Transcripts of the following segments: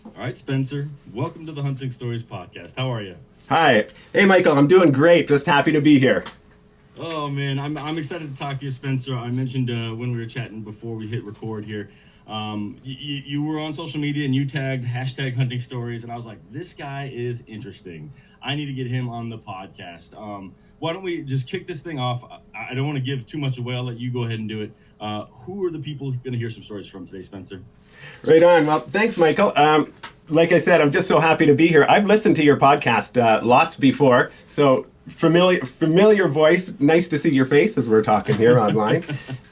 All right, Spencer, welcome to the Hunting Stories podcast. How are you? Hi. Hey, Michael. I'm doing great. Just happy to be here. Oh man, I'm excited to talk to you, Spencer. I mentioned when we were chatting before we hit record here. You were on social media and you tagged hashtag Hunting Stories, and I was like, this guy is interesting. I need to get him on the podcast. Why don't we just kick this thing off? I don't want to give too much away. I'll let you go ahead and do it. Who are the people going to hear some stories from today, Spencer? Right on. Well, thanks, Michael. Like I said, I'm just so happy to be here. I've listened to your podcast lots before, so familiar voice. Nice to see your face as we're talking here online,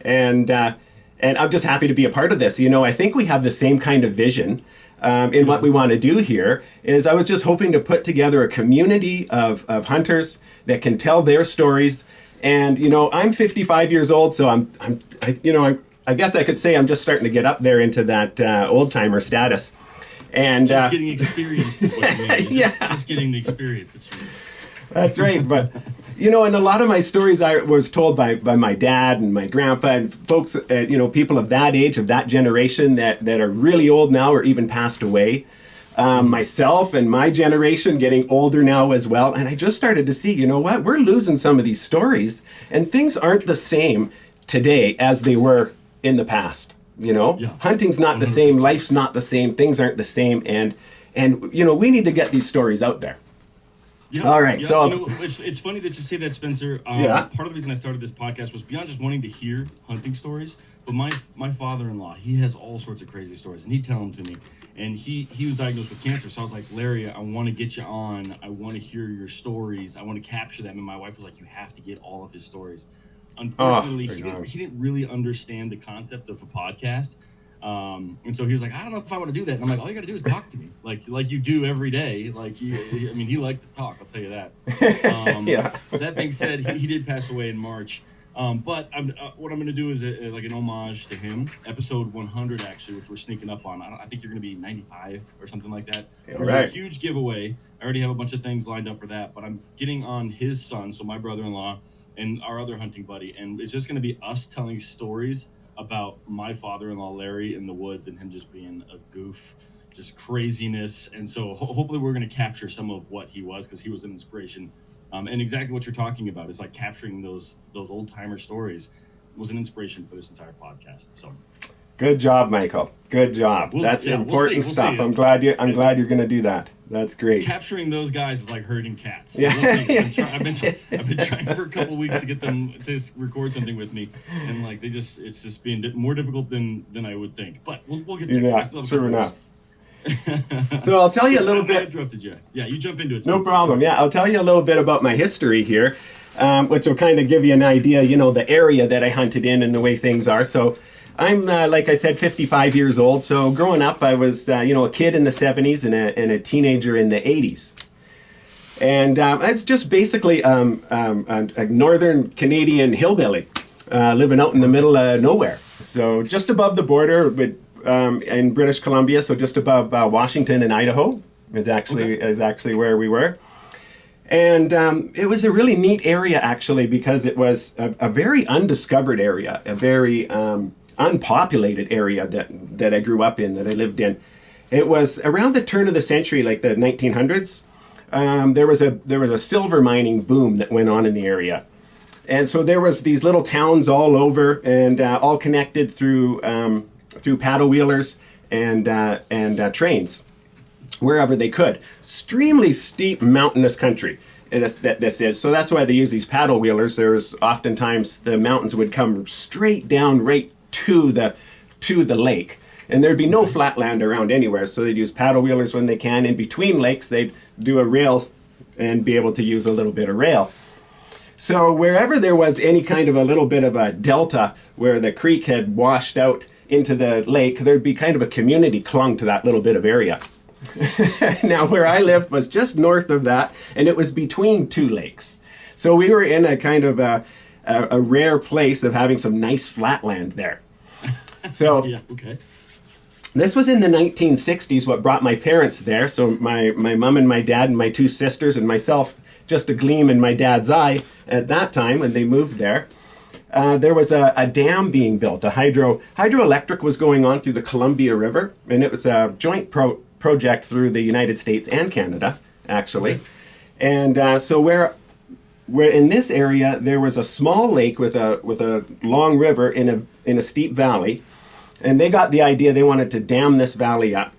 and I'm just happy to be a part of this. You know, I think we have the same kind of vision in what we want to do here. Is I was just hoping to put together a community of hunters that can tell their stories. And you know, I'm 55 years old, so I guess I could say I'm just starting to get up there into that old timer status. And just getting experience is what you mean. Yeah. Just getting the experience that you need. That's right. But, you know, and a lot of my stories I was told by my dad and my grandpa and folks, people of that age, of that generation that are really old now or even passed away. Myself and my generation getting older now as well. And I just started to see, you know what, we're losing some of these stories and things aren't the same today as they were in the past. You know, Yeah. Hunting's not the same, life's not the same, things aren't the same. And you know, we need to get these stories out there. Yeah, All right, yeah, so it's funny that you say that, Spencer. Yeah. Part of the reason I started this podcast was beyond just wanting to hear hunting stories, but my father-in-law, he has all sorts of crazy stories, and he'd tell them to me. And he was diagnosed with cancer, so I was like, Larry, I want to get you on. I want to hear your stories. I want to capture them. And my wife was like, you have to get all of his stories. Unfortunately, he didn't really understand the concept of a podcast. And so he was like, I don't know if I want to do that. And I'm like, all you got to do is talk to me, like you do every day. Like, he liked to talk. I'll tell you that. Yeah. That being said, he did pass away in March. But what I'm going to do is like an homage to him. Episode 100, actually, which we're sneaking up on. I think you're going to be 95 or something like that. Yeah, We're doing right. a huge giveaway. I already have a bunch of things lined up for that. But I'm getting on his son, so my brother-in-law, and our other hunting buddy. And it's just going to be us telling stories about my father-in-law Larry in the woods and him just being a goof, just craziness. And so hopefully we're going to capture some of what he was, because he was an inspiration. And exactly what you're talking about is like capturing those old-timer stories was an inspiration for this entire podcast. So Good job, Michael. Good job. That's important stuff. I'm glad you're going to do that. That's great. capturing those guys is like herding cats. Yeah. I've been trying for a couple weeks to get them to record something with me, and like it's just being more difficult than I would think. But we'll get there. I Yeah, still have a true couple enough. So I'll tell you a little I bit. interrupted you. Yeah, you jump into it. No Spencer. problem. Yeah, I'll tell you a little bit about my history here, which will kind of give you an idea, you know, the area that I hunted in and the way things are. So I'm, like I said, 55 years old. So growing up, I was, a kid in the 70s and a teenager in the 80s. And it's just basically a northern Canadian hillbilly living out in the middle of nowhere. So just above the border in British Columbia, so just above Washington and Idaho is actually where we were. And it was a really neat area, actually, because it was a very undiscovered area, a very unpopulated area that I grew up in, that I lived in. It was around the turn of the century, like the 1900s. There was a silver mining boom that went on in the area. And so there was these little towns all over, and all connected through paddle wheelers and trains, wherever they could. Extremely steep mountainous country this is. So that's why they use these paddle wheelers. There's oftentimes the mountains would come straight down right to the lake. And there'd be no flat land around anywhere. So they'd use paddle wheelers when they can. In between lakes, they'd do a rail and be able to use a little bit of rail. So wherever there was any kind of a little bit of a delta where the creek had washed out into the lake, there'd be kind of a community clung to that little bit of area. Now, where I lived was just north of that, and it was between two lakes. So we were in a kind of a rare place of having some nice flat land there. So Yeah. Okay. this was in the 1960s, what brought my parents there. So my mom and my dad and my two sisters and myself, just a gleam in my dad's eye at that time when they moved there. There was a dam being built. Hydroelectric was going on through the Columbia River, and it was a joint project through the United States and Canada, actually. And so where in this area there was a small lake with a long river in a steep valley, and they got the idea they wanted to dam this valley up,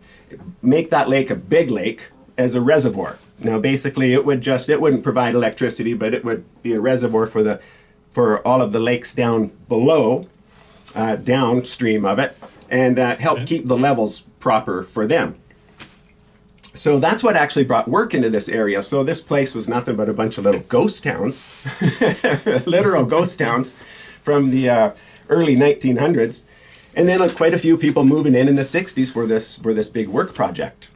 make that lake a big lake as a reservoir. Now basically it wouldn't provide electricity, but it would be a reservoir for all of the lakes down below, downstream of it, and help keep the levels proper for them. So that's what actually brought work into this area. So this place was nothing but a bunch of little ghost towns, literal ghost towns from the early 1900s. And then quite a few people moving in the 60s for this big work project.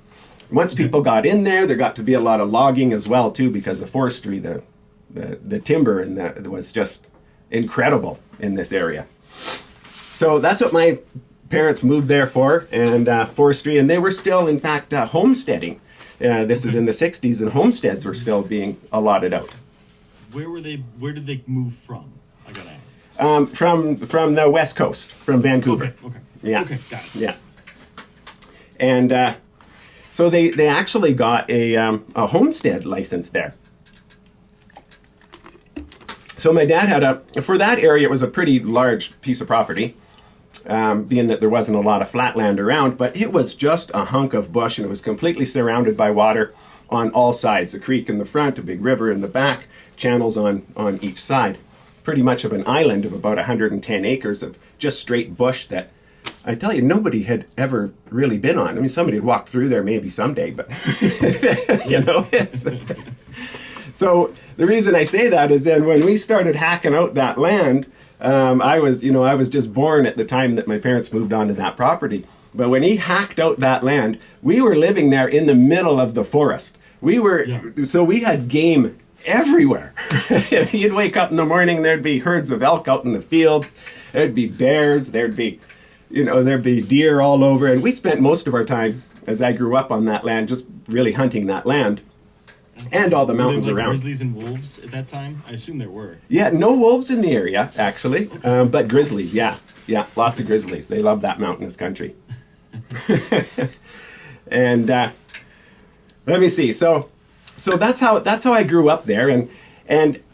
Once people got in there got to be a lot of logging as well too, because the forestry, the timber was just incredible in this area. So that's what my parents moved there for, and forestry, and they were still, in fact, homesteading. This is in the 60s, and homesteads were still being allotted out. Where did they move from? I gotta ask. From the West Coast, from Vancouver. Okay. Yeah. Okay, got it. Yeah. And so they actually got a homestead license there. So my dad for that area, it was a pretty large piece of property. Being that there wasn't a lot of flat land around, but it was just a hunk of bush, and it was completely surrounded by water on all sides. A creek in the front, a big river in the back, channels on each side. Pretty much of an island of about 110 acres of just straight bush that, I tell you, nobody had ever really been on. I mean, somebody had walked through there maybe someday, but, So the reason I say that is then when we started hacking out that land, I was just born at the time that my parents moved onto that property. But when he hacked out that land, we were living there in the middle of the forest. So we had game everywhere. You'd wake up in the morning, there'd be herds of elk out in the fields. There'd be bears. There'd be deer all over. And we spent most of our time, as I grew up on that land, just really hunting that land. And all the mountains were there, around. Grizzlies and wolves at that time? I assume there were. Yeah, no wolves in the area, actually, but grizzlies, yeah. Yeah, lots of grizzlies. They love that mountainous country. And let me see. So that's how I grew up there, and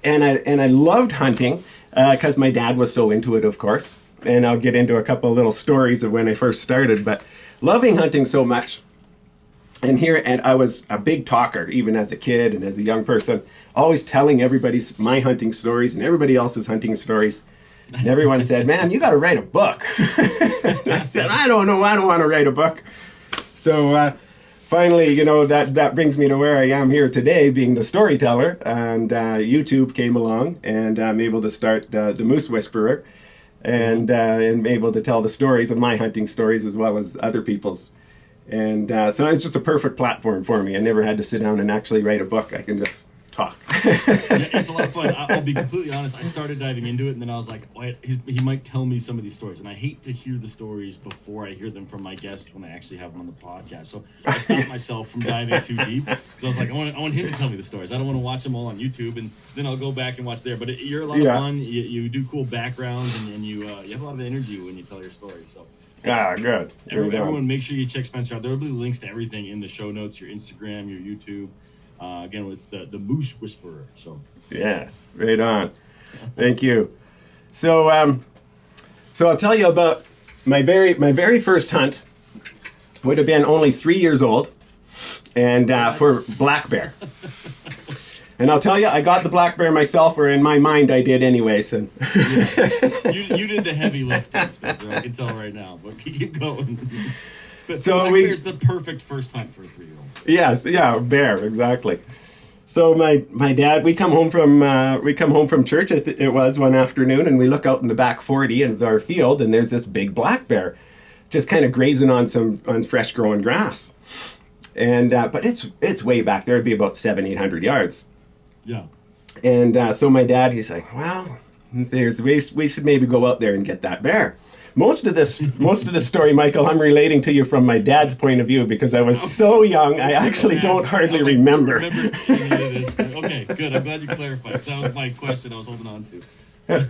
I loved hunting because my dad was so into it, of course. And I'll get into a couple of little stories of when I first started, but loving hunting so much. And I was a big talker, even as a kid and as a young person, always telling my hunting stories and everybody else's hunting stories. And everyone said, "Man, you got to write a book." I said, "I don't know. I don't want to write a book." So finally, that brings me to where I am here today, being the storyteller. And YouTube came along, and I'm able to start the Moose Whisperer, and able to tell the stories of my hunting stories as well as other people's. And so it's just a perfect platform for me. I never had to sit down and actually write a book. I can just talk. Yeah, it's a lot of fun. I'll be completely honest. I started diving into it, and then I was like, he might tell me some of these stories. And I hate to hear the stories before I hear them from my guests when I actually have them on the podcast. So I stopped myself from diving too deep. So I was like, I want him to tell me the stories. I don't want to watch them all on YouTube, and then I'll go back and watch there. But you're a lot of fun. You do cool backgrounds, and you have a lot of energy when you tell your stories. So. Ah, good. Everyone, make sure you check Spencer out. There will be links to everything in the show notes, your Instagram, your YouTube. Again, it's the Moose Whisperer. So yes, right on. Thank you. So I'll tell you about my very first hunt. Would have been only 3 years old, and for black bear. And I'll tell you, I got the black bear myself, or in my mind I did anyway. So you did the heavy lifting, Spencer. I can tell right now, but keep going. But so black bear's the perfect first hunt for a 3-year-old. Yes, yeah, bear, exactly. So my dad, we come home from church. It was one afternoon, and we look out in the back 40 of our field, and there's this big black bear, just kind of grazing on fresh growing grass. And but it's way back there. It'd be about 700-800 yards. Yeah. And so my dad, he's like, well, we should maybe go out there and get that bear. Most of this story, Michael, I'm relating to you from my dad's point of view because I was so young, I actually don't hardly remember. Okay, good. I'm glad you clarified. That was my question I was holding on to.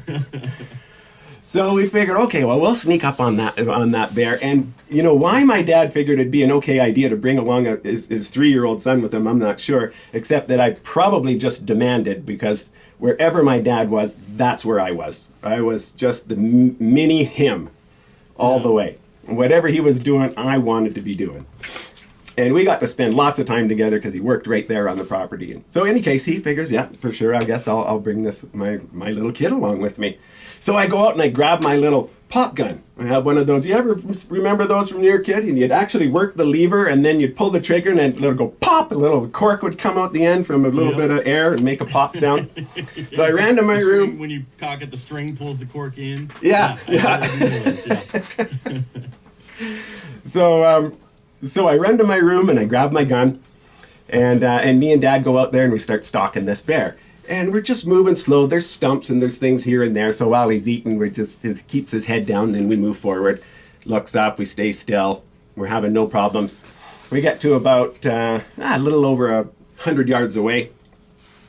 So we figured, okay, well, we'll sneak up on that bear. And you know why my dad figured it'd be an okay idea to bring along his 3-year-old son with him, I'm not sure, except that I probably just demanded, because wherever my dad was, that's where I was. I was just the mini him all the way. Whatever he was doing, I wanted to be doing. And we got to spend lots of time together because he worked right there on the property. And so in any case, he figures, yeah, for sure, I guess I'll bring my little kid along with me. So I go out and I grab my little pop gun. I have one of those. You ever remember those from your kid? And you'd actually work the lever and then you'd pull the trigger and then it'll go pop. A little cork would come out the end from a little bit of air and make a pop sound. So I ran to my room. When you cock it, the string pulls the cork in. Yeah. So I run to my room and I grab my gun, and me and Dad go out there and we start stalking this bear. And we're just moving slow. There's stumps and there's things here and there. So while he's eating, we just keeps his head down. Then we move forward, looks up, we stay still. We're having no problems. We get to about a little over 100 yards away,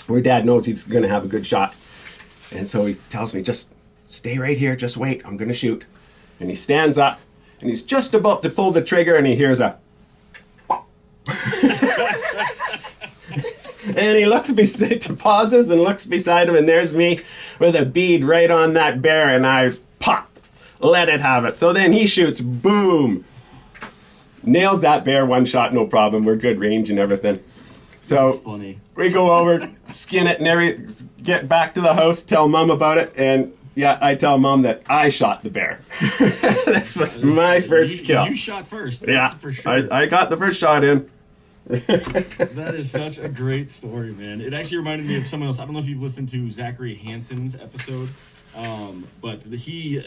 where Dad knows he's going to have a good shot. And so he tells me, just stay right here, just wait, I'm going to shoot. And he stands up and he's just about to pull the trigger and he hears a and he pauses and looks beside him, and there's me with a bead right on that bear, and I pop, let it have it. So then he shoots, boom, nails that bear, one shot, no problem. We're good range and everything. So that's funny. We go over, skin it, and get back to the house, tell Mom about it, and yeah, I tell Mom that I shot the bear. This was my first kill. You shot first. That's for sure. I got the first shot in. That is such a great story, man. It actually reminded me of someone else. I don't know if you've listened to Zachary Hansen's episode, but he,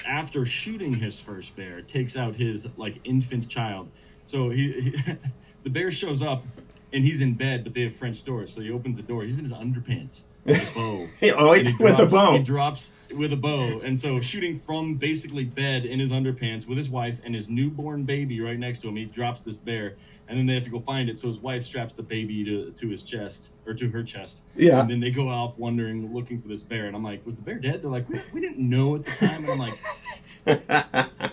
after shooting his first bear, takes out his infant child. So he the bear shows up and he's in bed, but they have French doors. So he opens the door. He's in his underpants with a bow. With a bow. He drops with a bow, and so shooting from basically bed in his underpants with his wife and his newborn baby right next to him, he drops this bear. And then they have to go find it. So his wife straps the baby to his chest, or to her chest. Yeah. And then they go off wandering, looking for this bear. And I'm like, was the bear dead? They're like, we didn't know at the time. And I'm like,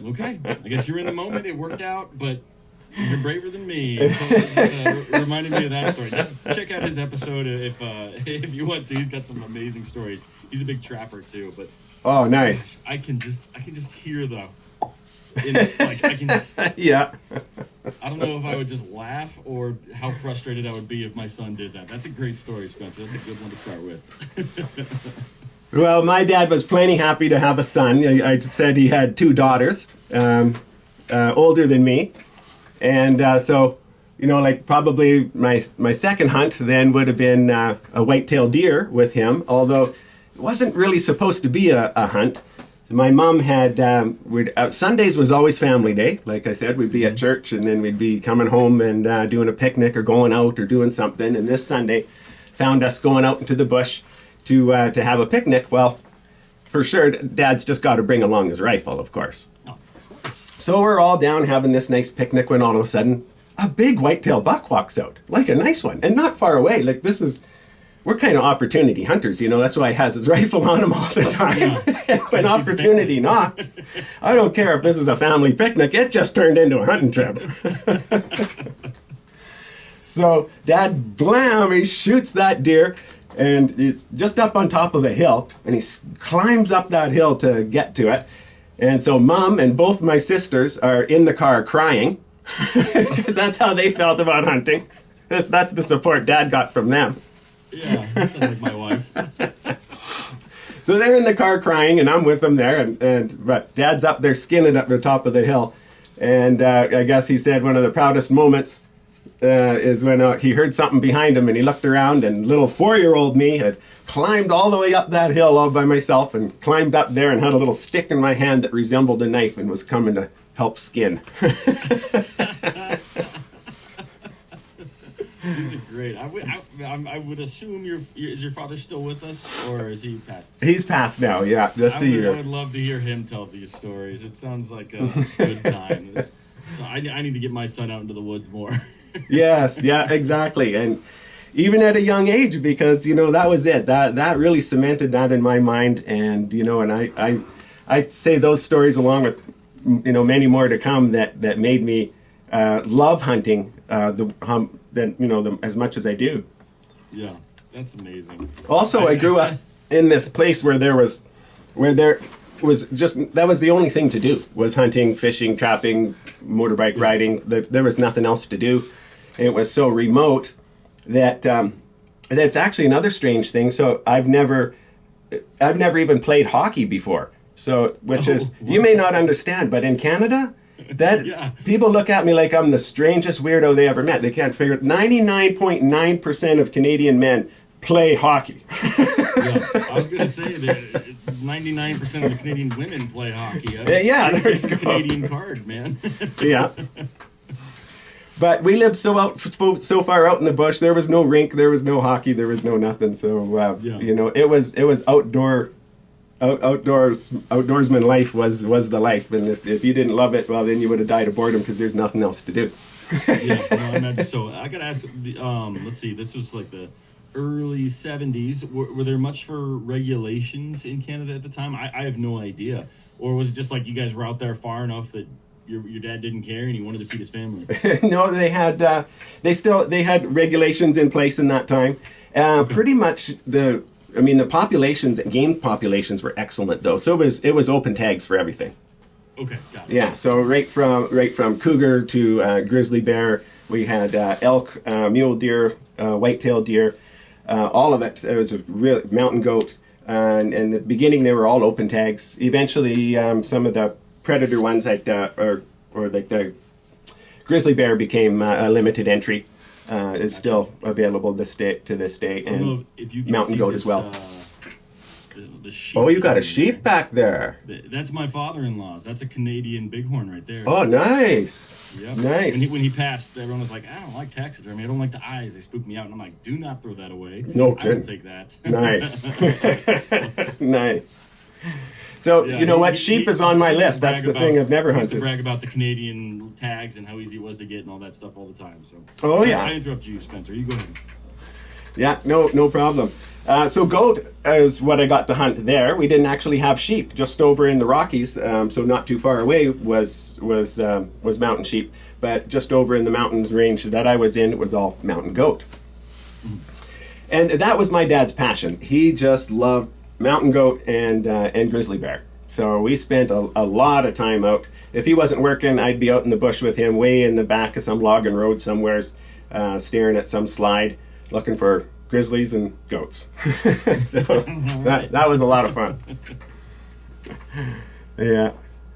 okay, I guess you're in the moment. It worked out, but you're braver than me. So it reminded me of that story. Check out his episode if you want to. He's got some amazing stories. He's a big trapper too. But oh, nice. I can just hear I can. Yeah. I don't know if I would just laugh or how frustrated I would be if my son did that. That's a great story, Spencer. That's a good one to start with. Well, my dad was plenty happy to have a son. I said he had 2 daughters, older than me. And so, probably my second hunt then would have been a white-tailed deer with him, although it wasn't really supposed to be a hunt. My mom had, Sundays was always family day. Like I said, we'd be at church and then we'd be coming home and doing a picnic or going out or doing something. And this Sunday found us going out into the bush to have a picnic. Well, for sure, Dad's just got to bring along his rifle, of course. So we're all down having this nice picnic when all of a sudden a big white-tailed buck walks out, like a nice one, and not far away. We're kind of opportunity hunters, that's why he has his rifle on him all the time. When opportunity knocks, I don't care if this is a family picnic, it just turned into a hunting trip. So Dad, blam, he shoots that deer, and it's just up on top of a hill, and he climbs up that hill to get to it. And so Mom and both my sisters are in the car crying, because that's how they felt about hunting. That's the support Dad got from them. Yeah, that sounds like my wife. So they're in the car crying, and I'm with them there, but Dad's up there skinning up the top of the hill. And I guess he said one of the proudest moments is when he heard something behind him, and he looked around, and little 4-year-old me had climbed all the way up that hill all by myself, and climbed up there and had a little stick in my hand that resembled a knife and was coming to help skin. These are great. I would assume is your father still with us, or is he passed? He's passed now, yeah, just a year. I would love to hear him tell these stories. It sounds like a good time. So I need to get my son out into the woods more. Yes, yeah, exactly. And even at a young age, because, that was it. That really cemented that in my mind. And, and I'd say those stories, along with many more to come, that made me love hunting as much as I do. Yeah, that's amazing. Also, I grew up in this place where there was just, that was the only thing to do, was hunting, fishing, trapping, motorbike riding. There was nothing else to do. It was so remote that that's actually another strange thing. So I've never even played hockey before. So, which is, you may not understand, but in Canada, that people look at me like I'm the strangest weirdo they ever met. They can't figure it. 99.9% of Canadian men play hockey. Yeah, I was going to say that 99% of the Canadian women play hockey. Yeah, there you the go. Canadian card, man. Yeah. But we lived so far out in the bush. There was no rink, there was no hockey, there was no nothing. So it was outdoorsman life was the life. And if you didn't love it, well, then you would have died of boredom because there's nothing else to do. Yeah, no, I imagine. So I gotta ask. Let's see. This was like the early 70s. Were there much for regulations in Canada at the time? I have no idea. Or was it just like you guys were out there far enough that your dad didn't care and he wanted to feed his family? No, they had regulations in place in that time. Okay. Pretty much the populations, game populations were excellent though. So it was open tags for everything. Okay, got it. Yeah, so right from cougar to grizzly bear, we had elk, mule deer, white-tailed deer, all of it. It was a real mountain goat, and in the beginning they were all open tags. Eventually, some of the predator ones, like the grizzly bear, became a limited entry. Is still available to this day, and if you can mountain see goat this, as well. The sheep. Oh, you got a sheep back there. That's my father-in-law's. That's a Canadian bighorn right there. Oh, nice. Yep. Nice. When he passed, everyone was like, I don't like taxidermy. I don't like the eyes. They spook me out. And I'm like, do not throw that away. No I kidding. will take that. Nice. Nice. So, Yeah, you know what? Sheep is on my list. That's the thing I've never He used to hunted. brag about the Canadian tags and how easy it was to get and all that stuff all the time. So. Oh, yeah. I interrupt you, Spencer. You go ahead. Yeah, no problem. So goat is what I got to hunt there. We didn't actually have sheep. Just over in the Rockies, so not too far away, was mountain sheep. But just over in the mountains range that I was in, it was all mountain goat. And that was my dad's passion. He just loved mountain goat and grizzly bear. So we spent a lot of time out. If he wasn't working, I'd be out in the bush with him, way in the back of some logging road somewheres, staring at some slide, looking for grizzlies and goats. So that was a lot of fun. Yeah.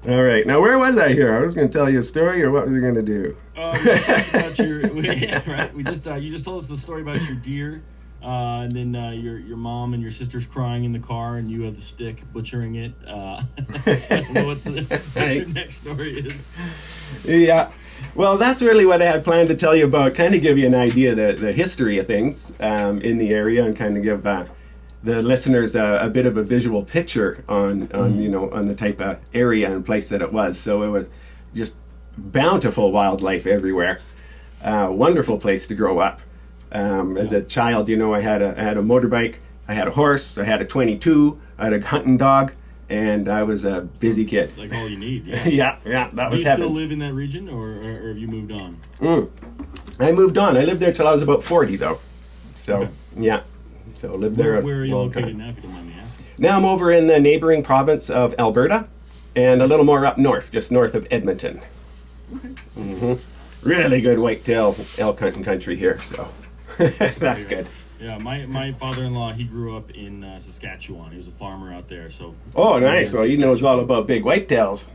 All right. Now, where was I here? I was going to tell you a story, or what was I going to do? We talked about right. We just you just told us the story about your deer, and then your mom and your sister's crying in the car, and you have the stick butchering it. I don't know what your next story is. Yeah. Well, that's really what I had planned to tell you about, kind of give you an idea of the history of things in the area, and kind of give the listeners a bit of a visual picture on the type of area and place that it was. So it was just bountiful wildlife everywhere. Wonderful place to grow up. As a child, I had a motorbike, I had a horse, I had a 22, I had a hunting dog, and I was a busy kid. Like all you need, yeah. yeah, that was heaven. Do you still live in that region, or have you moved on? I moved on. I lived there till I was about 40, though. So, yeah. So I lived there Where are you a long located time. now, if you don't mind me asking? Now I'm over in the neighboring province of Alberta, and a little more up north, just north of Edmonton. Okay. Really good whitetail elk hunting country here, so that's good. Yeah, my father-in-law, he grew up in Saskatchewan. He was a farmer out there, so. Oh, nice. Well, he knows all about big whitetails.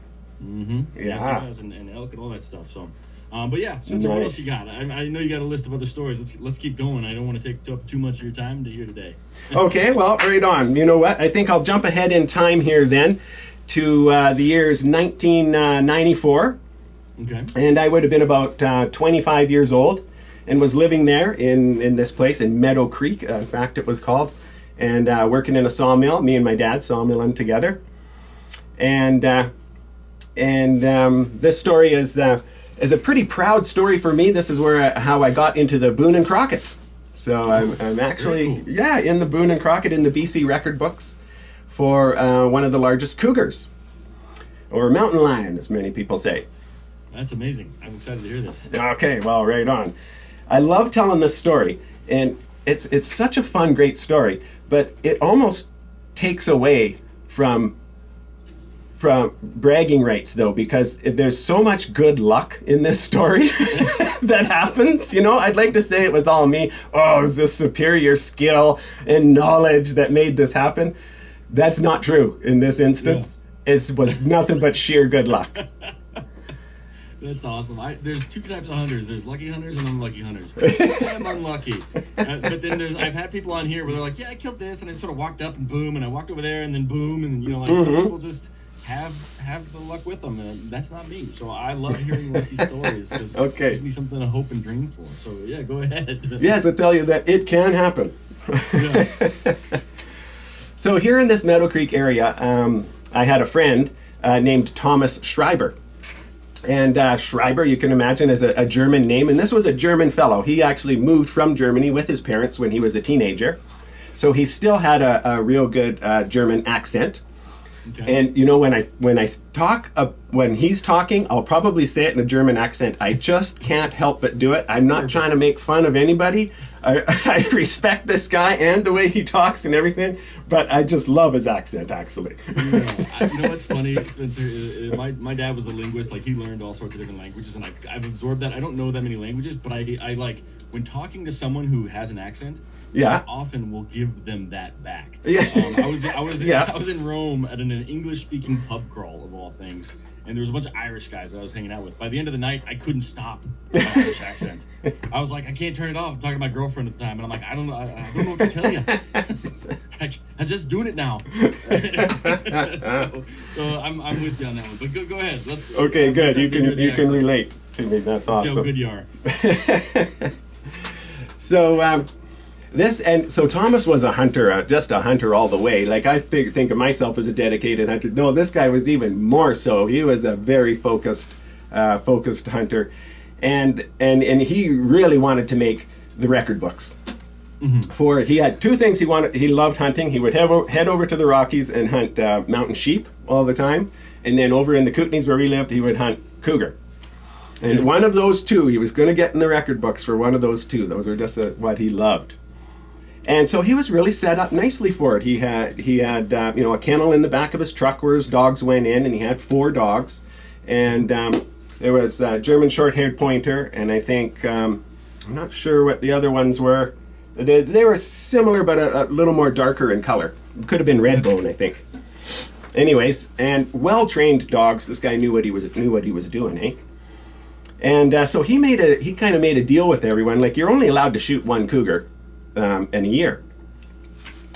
Mm-hmm. Yeah. Yes, he does, and elk and all that stuff. So, but yeah. So what else you got? I know you got a list of other stories. Let's keep going. I don't want to take up too much of your time to hear today. Okay, well, right on. You know what? I think I'll jump ahead in time here then to the years 1994. Okay. And I would have been about 25 years old, and was living there in this place in Meadow Creek, in fact it was called, and working in a sawmill, me and my dad sawmilling together. And this story is a pretty proud story for me. This is how I got into the Boone and Crockett. So I'm actually, cool. in the Boone and Crockett in the BC record books for one of the largest cougars. or mountain lion, as many people say. That's amazing. I'm excited to hear this. Okay, well, right on. I love telling this story, and it's such a fun, great story, but it almost takes away from bragging rights, though, because there's so much good luck in this story that happens. You know, I'd like to say it was all me. Oh, it was this superior skill and knowledge that made this happen. That's not true in this instance. Yeah. It was nothing but sheer good luck. That's awesome. There's two types of hunters. There's lucky hunters and unlucky hunters. I'm unlucky. But then I've had people on here where they're like, yeah, I killed this, and I sort of walked up and boom, and I walked over there and then boom, and you know, like some people just have the luck with them, and that's not me. So I love hearing lucky stories because it gives me something to hope and dream for. So yeah, go ahead. Yes, I'll tell you that it can happen. Yeah. So here in this Meadow Creek area, I had a friend named Thomas Schreiber. And Schreiber, you can imagine, is a German name. And this was a German fellow. He actually moved from Germany with his parents when he was a teenager. So he still had a real good German accent. Okay. And you know, when he's talking, I'll probably say it in a German accent. I just can't help but do it. I'm not trying to make fun of anybody. I respect this guy and the way he talks and everything, but I just love his accent, actually. You know what's funny, Spencer? My dad was a linguist. Like, he learned all sorts of different languages, and I've absorbed that. I don't know that many languages, but I like, when talking to someone who has an accent, I often will give them that back. Yeah. I was in Rome at an English-speaking pub crawl, of all things, and there was a bunch of Irish guys that I was hanging out with. By the end of the night, I couldn't stop my Irish accent. I was like, I can't turn it off. I'm talking to my girlfriend at the time, and I'm like, I don't know what to tell you. I'm just doing it now. so I'm with you on that one. But go ahead. Okay, good. You can relate to me. That's awesome. See how good you are. So Thomas was a hunter, just a hunter all the way. Like, I think of myself as a dedicated hunter. No, this guy was even more so. He was a very focused hunter, and he really wanted to make the record books. Mm-hmm. He had two things he wanted. He loved hunting. He would head over to the Rockies and hunt mountain sheep all the time, and then over in the Kootenays where we lived, he would hunt cougar. And one of those two, he was going to get in the record books for one of those two. Those were just what he loved. And so he was really set up nicely for it. He had a kennel in the back of his truck where his dogs went in, and he had 4 dogs. And there was a German short-haired pointer, and I think, I'm not sure what the other ones were. They were similar, but a little more darker in color. It could have been red bone, I think. Anyways, and well-trained dogs. This guy knew what he was doing, eh? And so he kind of made a deal with everyone. Like, you're only allowed to shoot 1 cougar in a year.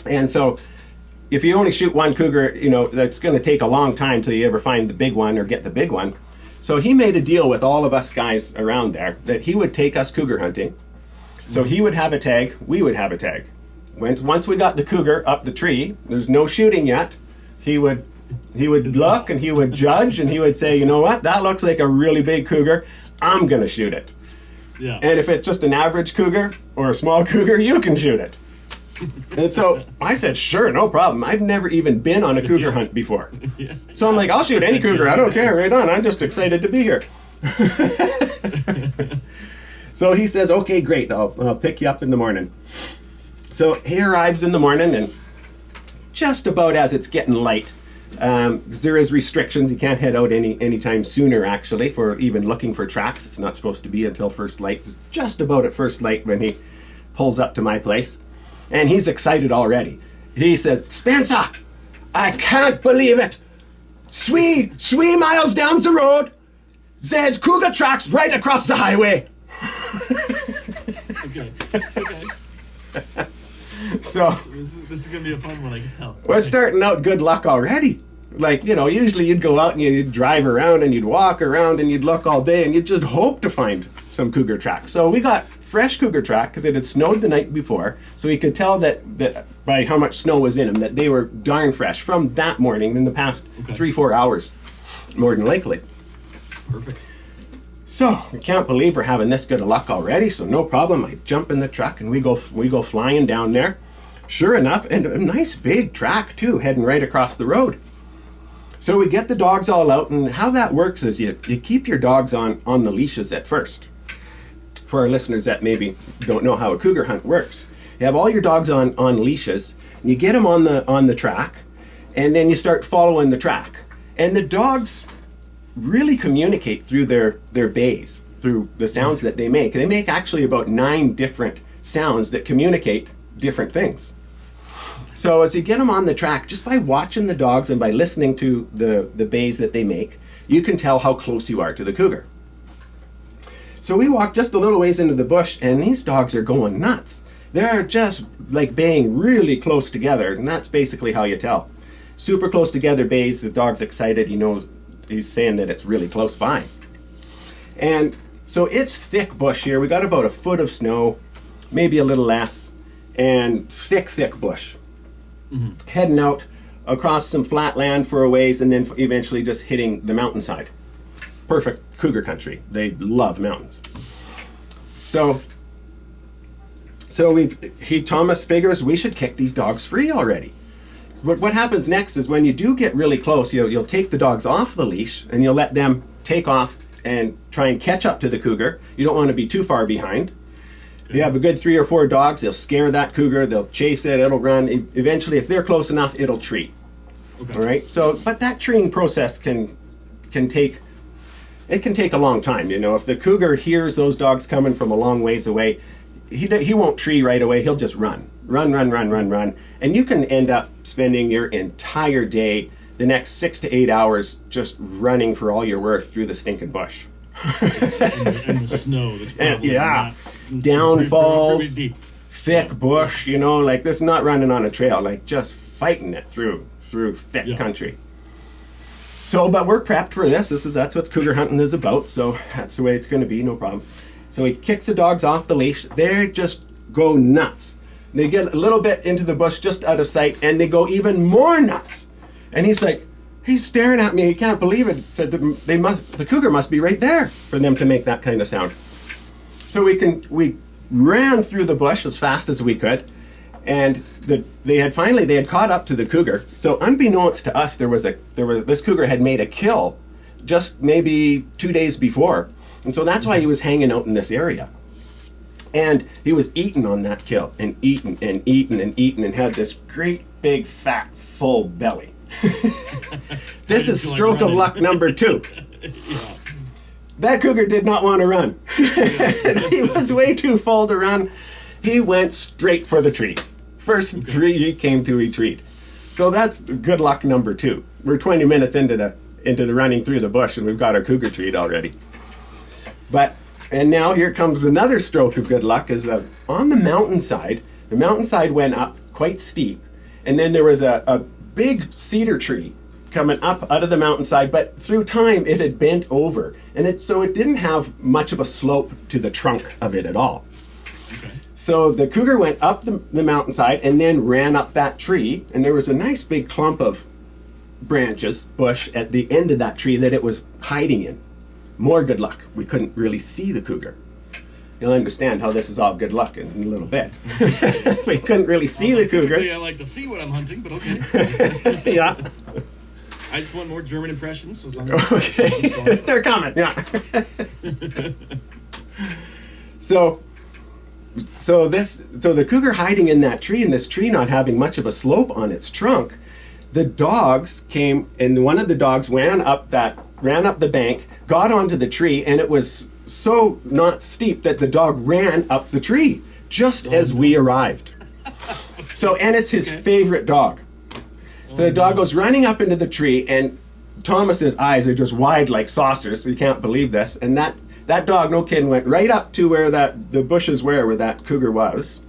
And so if you only shoot 1 cougar, you know, that's going to take a long time till you ever find the big one or get the big one. So he made a deal with all of us guys around there that he would take us cougar hunting. So he would have a tag, we would have a tag. Once we got the cougar up the tree, there's no shooting yet, he would look and he would judge and he would say, you know what, that looks like a really big cougar, I'm going to shoot it. Yeah. And if it's just an average cougar or a small cougar, you can shoot it. And so I said, sure, no problem. I've never even been on a cougar hunt before. Yeah. So I'm like, I'll shoot any cougar. I don't care. Right on. I'm just excited to be here. So he says, okay, great. I'll pick you up in the morning. So he arrives in the morning, and just about as it's getting light, there is restrictions. You can't head out anytime sooner, actually, for even looking for tracks. It's not supposed to be until first light. It's just about at first light when he pulls up to my place. And he's excited already. He says, Spencer, I can't believe it. 3 miles down the road, there's cougar tracks right across the highway. Okay. So this is gonna be a fun one, I can tell. We're starting out good luck already. Like, you know, usually you'd go out and you'd drive around and you'd walk around and you'd look all day and you'd just hope to find some cougar tracks. So we got fresh cougar track because it had snowed the night before, so we could tell that by how much snow was in them that they were darn fresh from that morning in the past 3-4 hours, more than likely. Perfect. So we can't believe we're having this good of luck already. So no problem. I jump in the truck and we go flying down there. Sure enough, and a nice big track too, heading right across the road. So we get the dogs all out, and how that works is you keep your dogs on the leashes at first. For our listeners that maybe don't know how a cougar hunt works, you have all your dogs on leashes, and you get them on the track, and then you start following the track. And the dogs really communicate through their bays, through the sounds that they make. They make actually about 9 different sounds that communicate different things. So as you get them on the track, just by watching the dogs and by listening to the bays that they make, you can tell how close you are to the cougar. So we walked just a little ways into the bush, and these dogs are going nuts. They're just like baying really close together, and that's basically how you tell. Super close together bays, the dog's excited, he knows, he's saying that it's really close by. And so it's thick bush here. We got about a foot of snow, maybe a little less, and thick bush. Heading out across some flat land for a ways, and then eventually just hitting the mountainside. Perfect cougar country. They love mountains. So Thomas figures we should kick these dogs free already. But what happens next is when you do get really close, you'll take the dogs off the leash and you'll let them take off and try and catch up to the cougar. You don't want to be too far behind. You have a good 3 or 4 dogs, they'll scare that cougar, they'll chase it, it'll run. Eventually, if they're close enough, it'll treat. Okay. All right. So, but that treeing process can take a long time. You know, if the cougar hears those dogs coming from a long ways away, he won't tree right away. He'll just run, and you can end up spending your entire day, the next 6 to 8 hours, just running for all you're worth through the stinking bush. and the snow. That's probably downfalls, pretty deep. thick bush. You know, like this, not running on a trail, like just fighting it through thick country. So, but we're prepped for this. That's what cougar hunting is about. So that's the way it's going to be, no problem. So he kicks the dogs off the leash. They just go nuts. They get a little bit into the bush, just out of sight, and they go even more nuts. And he's like, he's staring at me. He can't believe it. Said the cougar must be right there for them to make that kind of sound. So we ran through the bush as fast as we could, and they had caught up to the cougar. So unbeknownst to us, this cougar had made a kill just maybe 2 days before, and so that's why he was hanging out in this area. And he was eating on that kill and eating and had this great big fat full belly. This is stroke of luck number 2. Yeah. That cougar did not want to run. He was way too full to run. He went straight for the tree. First tree he came to, he treed. So that's good luck number 2. We're 20 minutes into the running through the bush, and we've got our cougar treed already. And now here comes another stroke of good luck. Is on the mountainside went up quite steep, and then there was a big cedar tree coming up out of the mountainside, but through time it had bent over, and so it didn't have much of a slope to the trunk of it at all. Okay. So the cougar went up the mountainside and then ran up that tree, and there was a nice big clump of bush at the end of that tree that it was hiding in. More good luck. We couldn't really see the cougar. You'll understand how this is all good luck in a little bit. We couldn't really see the cougar. I like to see what I'm hunting, but okay. Yeah. I just want more German impressions. So Okay. They're coming. Yeah. So the cougar hiding in that tree, and this tree not having much of a slope on its trunk, the dogs came, and one of the dogs ran up the bank, got onto the tree, and it was so not steep that the dog ran up the tree just as we arrived. So, and it's his favorite dog. So the dog goes running up into the tree, and Thomas's eyes are just wide like saucers. So you can't believe this. And that dog, no kidding, went right up to where the bushes were, where that cougar was.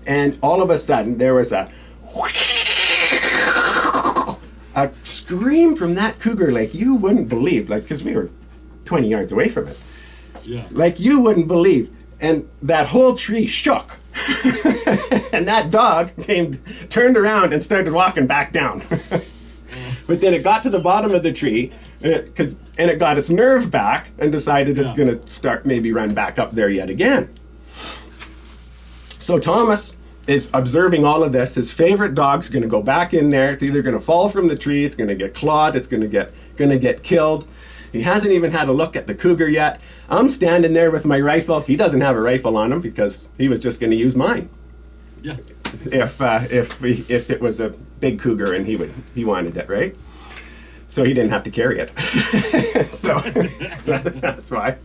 And all of a sudden, there was a scream from that cougar like you wouldn't believe, like, because we were 20 yards away from it. Yeah. Like you wouldn't believe. And that whole tree shook. And that dog turned around and started walking back down. But then it got to the bottom of the tree, and it got its nerve back and decided it's going to maybe run back up there yet again. So Thomas is observing all of this. His favorite dog's going to go back in there. It's either going to fall from the tree, it's going to get clawed, it's going to get killed. He hasn't even had a look at the cougar yet. I'm standing there with my rifle. He doesn't have a rifle on him because he was just going to use mine. Yeah. If it was a big cougar and he wanted it, right? So he didn't have to carry it. So that's why.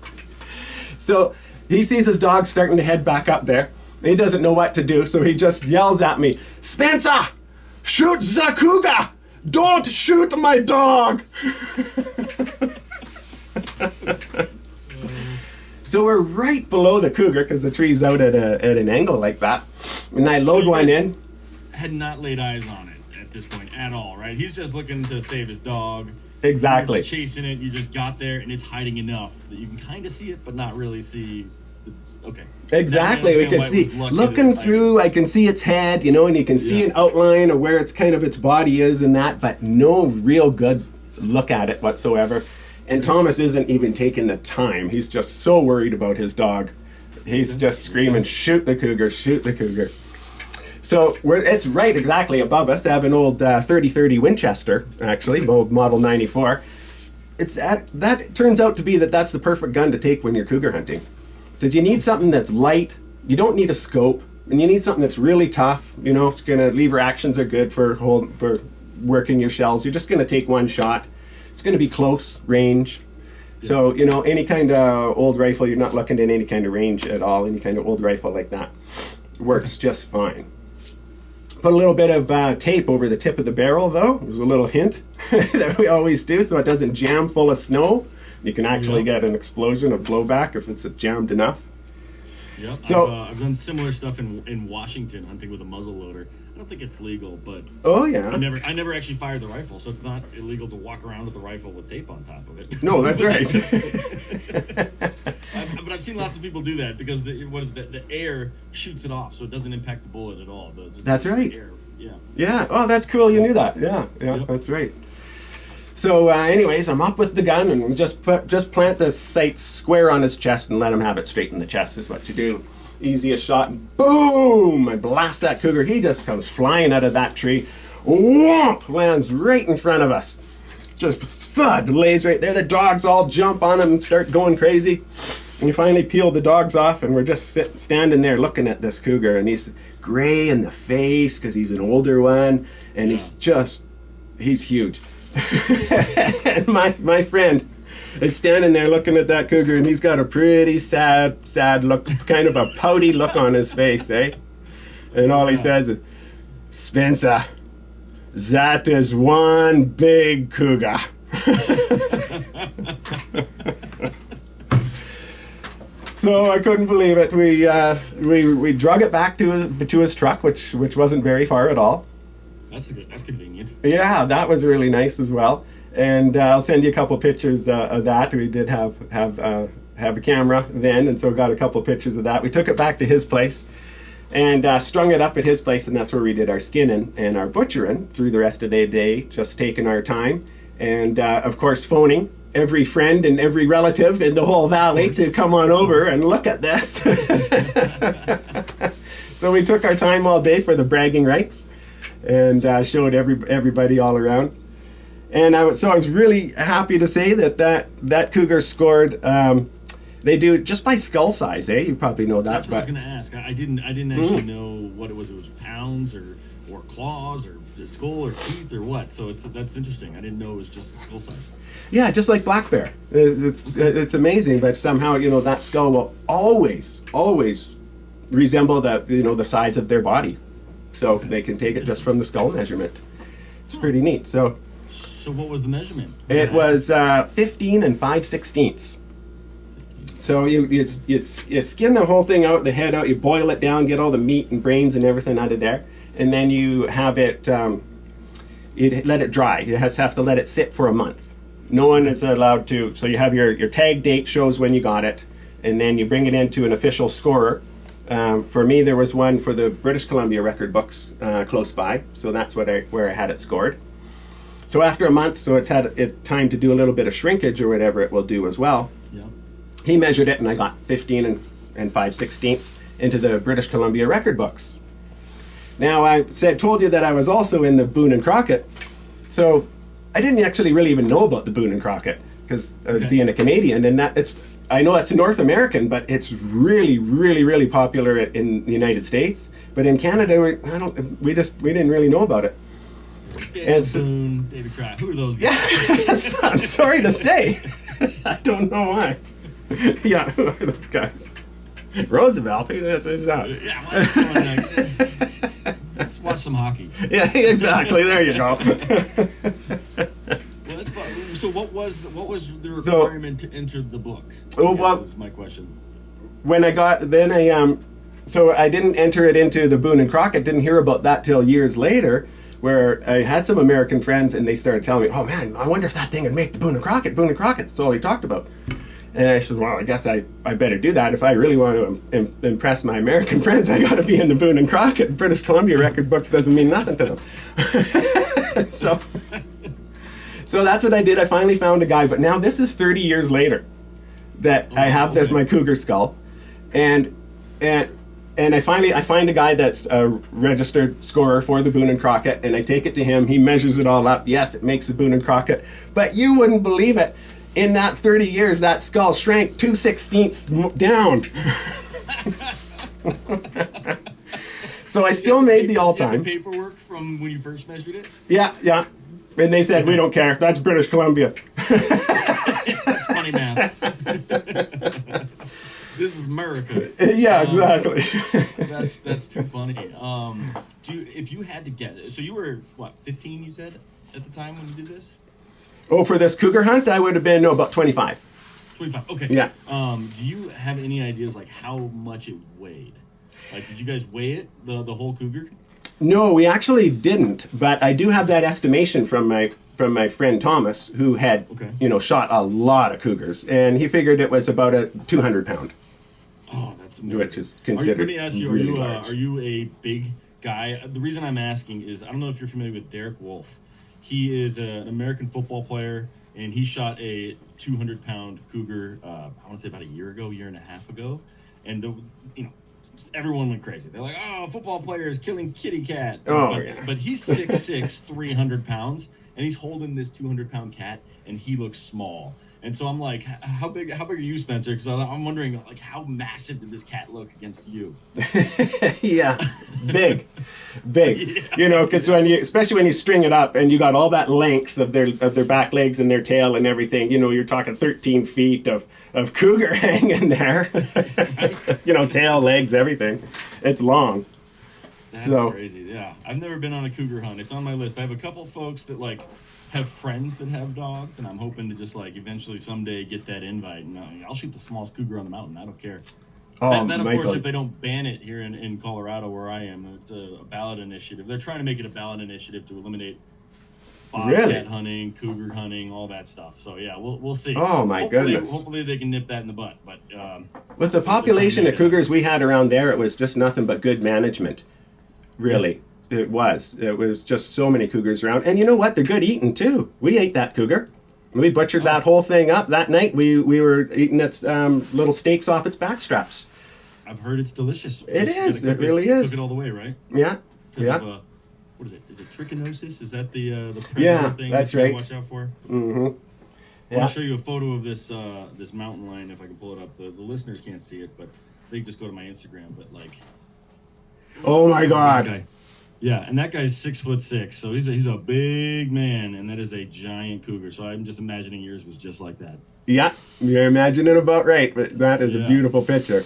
So he sees his dog starting to head back up there. He doesn't know what to do, so he just yells at me, "Spencer, shoot the cougar! Don't shoot my dog!" So we're right below the cougar because the tree's out at an angle like that. And I load one in. Had not laid eyes on it at this point at all, right? He's just looking to save his dog. Exactly. You're just chasing it. You just got there, and it's hiding enough that you can kind of see it, but not really see. Okay. Exactly. We can see looking through. I can see its head, and you can see an outline of where its body is and that, but no real good look at it whatsoever. And Thomas isn't even taking the time. He's just so worried about his dog. He's just screaming, "Shoot the cougar! Shoot the cougar!" So it's right exactly above us. I have an old 30-30 Winchester, actually, model 94. That turns out to be that's the perfect gun to take when you're cougar hunting. Because you need something that's light, you don't need a scope, and you need something that's really tough. It's gonna lever actions are good for working your shells. You're just gonna take one shot. It's gonna be close range. So any kind of old rifle, you're not looking at any kind of range at all. Any kind of old rifle like that works just fine. Put a little bit of tape over the tip of the barrel, though. There's a little hint that we always do, so it doesn't jam full of snow. You can actually get an explosion of blowback if it's jammed enough. Yep. So I've done similar stuff in Washington hunting with a muzzle loader. I don't think it's legal, but oh yeah, I never actually fired the rifle, so it's not illegal to walk around with a rifle with tape on top of it. No, that's right. But I've seen lots of people do that because the air shoots it off, so it doesn't impact the bullet at all. That's right. Air. Yeah. Yeah. Oh, that's cool. You knew that. Yeah. Yep. That's right. So, anyways, I'm up with the gun and we just plant the sight square on his chest and let him have it straight in the chest is what you do. Easiest shot, and boom! I blast that cougar. He just comes flying out of that tree. Whomp! Lands right in front of us. Just thud, lays right there. The dogs all jump on him and start going crazy. And we finally peel the dogs off and we're just standing there looking at this cougar. And he's gray in the face because he's an older one. And he's huge. And my friend is standing there looking at that cougar and he's got a pretty sad look, kind of a pouty look on his face, eh? And all he says is, "Spencer, that is one big cougar." So I couldn't believe it. We drug it back to his truck, which wasn't very far at all. That's convenient. Yeah, that was really nice as well. And I'll send you a couple pictures of that. We did have a camera then, and so got a couple pictures of that. We took it back to his place and strung it up at his place, and that's where we did our skinning and our butchering through the rest of the day, just taking our time. And of course, phoning every friend and every relative in the whole valley to come on over and look at this. So we took our time all day for the bragging rights and showed everybody all around. And I was really happy to say that cougar scored. They do it just by skull size, eh? You probably know that. That's what I was going to ask. I didn't actually know what it was. It was pounds or claws or skull or teeth or what. So that's interesting. I didn't know it was just the skull size. Yeah, just like black bear. It's amazing, but somehow that skull will always resemble the size of their body. So they can take it just from the skull measurement. It's pretty neat. So what was the measurement? It was 15 and 5/16. So you skin the whole thing out, the head out, you boil it down, get all the meat and brains and everything out of there, and then you have it, you let it dry. You have to let it sit for a month. No one is allowed to, so you have your tag date shows when you got it, and then you bring it into an official scorer. For me, there was one for the British Columbia record books close by, so that's where I had it scored. So after a month, so it's had time to do a little bit of shrinkage or whatever it will do as well. Yeah. He measured it, and I got 15 and 5/16 into the British Columbia record books. Now, told you that I was also in the Boone and Crockett. So I didn't actually really even know about the Boone and Crockett because being a Canadian, and I know it's North American, but it's really, really, really popular in the United States. But in Canada, we didn't really know about it. Daniel Boone, David Crockett. Who are those guys? Yeah, I'm sorry to say. I don't know why. Yeah, who are those guys? Roosevelt? Who's that? Yeah, what's going on? Let's watch some hockey. Yeah, exactly. There you go. Well, that's fun. So what was the requirement to enter the book? Is my question. When I got so I didn't enter it into the Boone and Crockett. Didn't hear about that till years later, where I had some American friends and they started telling me, "Oh man, I wonder if that thing would make the Boone and Crockett." Boone and Crockett. That's all he talked about. And I said, well, I guess I better do that. If I really want to impress my American friends, I got to be in the Boone and Crockett. British Columbia record books doesn't mean nothing to them. So that's what I did. I finally found a guy. But now this is 30 years later that I have my cougar skull. And I find a guy that's a registered scorer for the Boone and Crockett, and I take it to him. He measures it all up. Yes, it makes a Boone and Crockett. But you wouldn't believe it. In that 30 years, that skull shrank 2/16 down. So I still made the all-time. Paperwork from when you first measured it? Yeah. And they said, we don't care. That's British Columbia. That's funny, man. This is America. Yeah, exactly. That's too funny. If you had to guess, so you were, 15 you said, at the time when you did this? Oh, for this cougar hunt, I would have been, about 25. 25, okay. Yeah. Do you have any ideas, how much it weighed? Did you guys weigh it, the whole cougar? No, we actually didn't, but I do have that estimation from my friend Thomas, who had, shot a lot of cougars, and he figured it was about a 200-pound. Oh, that's amazing. Which is considered Let me ask you, really large. Are you a big guy? The reason I'm asking is, I don't know if you're familiar with Derek Wolfe. He is an American football player, and he shot a 200-pound cougar, I want to say about a year and a half ago. And, everyone went crazy. They're like, oh, a football player is killing kitty cat. But he's 6'6", 300 pounds, and he's holding this 200-pound cat, and he looks small. And so I'm like, how big are you, Spencer? Because I'm wondering, how massive did this cat look against you? Yeah, big. Yeah. Because especially when you string it up and you got all that length of their back legs and their tail and everything, you're talking 13 feet of cougar hanging there. Right. Tail, legs, everything. It's long. That's crazy. Yeah, I've never been on a cougar hunt. It's on my list. I have a couple folks that have friends that have dogs, and I'm hoping to just eventually someday get that invite, and I'll shoot the smallest cougar on the mountain. I don't care. That of course, if they don't ban it here in Colorado where I am, it's a ballot initiative. They're trying to make it a ballot initiative to eliminate bobcat hunting, cougar hunting, all that stuff. So yeah, we'll see. Oh my goodness! Hopefully they can nip that in the butt. But with the population of cougars we had around there, it was just nothing but good management. Really. Yeah. It was just so many cougars around. And you know what? They're good eating, too. We ate that cougar. We butchered that whole thing up. That night, we were eating its little steaks off its back straps. I've heard it's delicious. It is. It really is. Cook it all the way, right? Yeah. Yeah. What is it? Is it trichinosis? Is that the predator thing that's that you right. Watch out for? Mm-hmm. Yeah. I'll show you a photo of this this mountain lion if I can pull it up. The listeners can't see it, but they can just go to my Instagram. But oh my God. Yeah, and that guy's 6'6", so he's a big man, and that is a giant cougar. So I'm just imagining yours was just like that. Yeah, you're imagining about right, but that is a beautiful picture.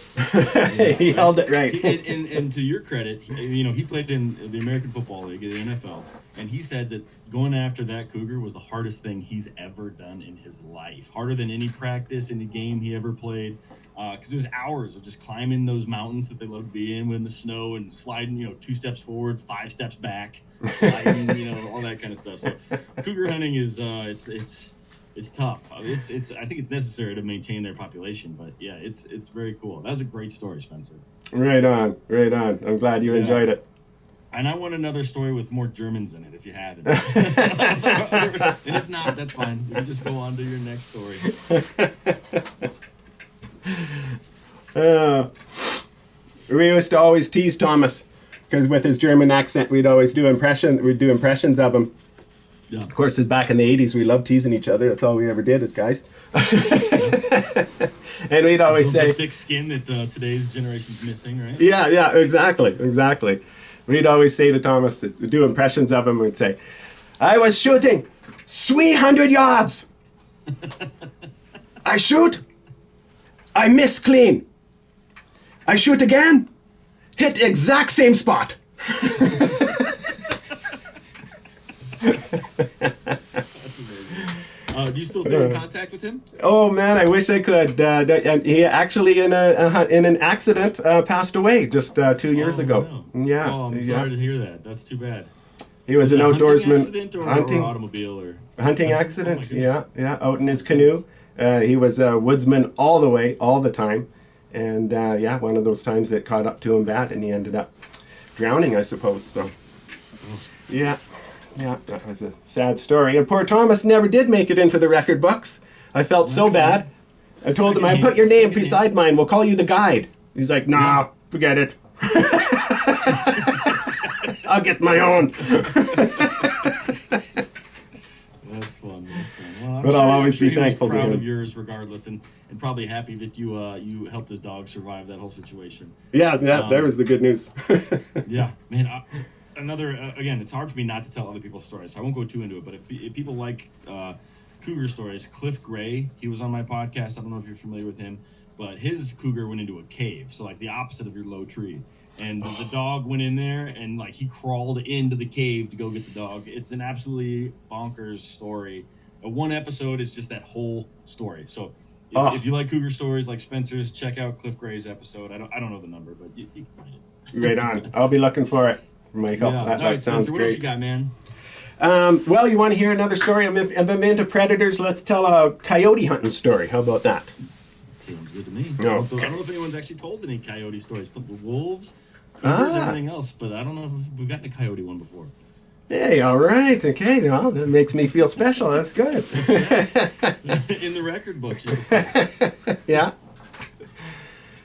He held it right. And to your credit, he played in the American Football League, the NFL, and he said that going after that cougar was the hardest thing he's ever done in his life. Harder than any practice, any game he ever played. Because there's hours of just climbing those mountains that they love to be in the snow and sliding, 2 steps forward, 5 steps back, sliding, all that kind of stuff. So cougar hunting is it's tough. I think it's necessary to maintain their population, but yeah, it's very cool. That was a great story, Spencer. Right on. I'm glad you enjoyed it. And I want another story with more Germans in it if you have it. And if not, that's fine. You can just go on to your next story. We used to always tease Thomas because with his German accent, we'd do impressions of him. Yeah. Of course, back in the 80s, we loved teasing each other. That's all we ever did as guys. And we'd always say, thick skin that today's generation's missing, right? yeah, exactly. We'd always say to Thomas, do impressions of him, we'd say, I was shooting 300 yards. I shoot. I miss clean. I shoot again. Hit exact same spot. That's amazing. Do you still stay in contact with him? Oh man, I wish I could. And he actually in an accident passed away just 2 years ago. No. Yeah. Oh, I'm sorry to hear that. That's too bad. He was an A outdoorsman. hunting accident or automobile or Hunting Oh, accident. my goodness. Yeah, out in his canoe. He was a woodsman all the time, and one of those times that caught up to him bad, and he ended up drowning, I suppose. So, yeah, that was a sad story. And poor Thomas never did make it into the record books. I felt so bad. I told him, I put your name beside mine. We'll call you the guide. He's like, nah, forget it. I'll get my own. That's fun. Well, But I'll always be he was thankful to proud him. of yours regardless, and probably happy that you helped his dog survive that whole situation. Yeah, that was the good news. Yeah, man. Another again, it's hard for me not to tell other people's stories, so I won't go too into it. But if people like cougar stories, Cliff Gray, he was on my podcast. I don't know if you're familiar with him, but his cougar went into a cave, so like the opposite of your low tree. And the dog went in there, and like he crawled into the cave to go get the dog. It's an absolutely bonkers story. One episode is just that whole story. So if you like cougar stories like Spencer's, check out Cliff Gray's episode. I don't know the number, but you can find it. Right on. I'll be looking for it, Michael. Yeah. That All right, sounds Spencer, what else great. you got, man? Well, you want to hear another story? If I'm into predators, let's tell a coyote hunting story. How about that? Sounds good to me. Okay. I don't know if anyone's actually told any coyote stories, but the wolves, cougars, everything else. But I don't know if we've gotten a coyote one before. Hey, all right. Okay, well, that makes me feel special. That's good. In the record books, you could say. Yeah.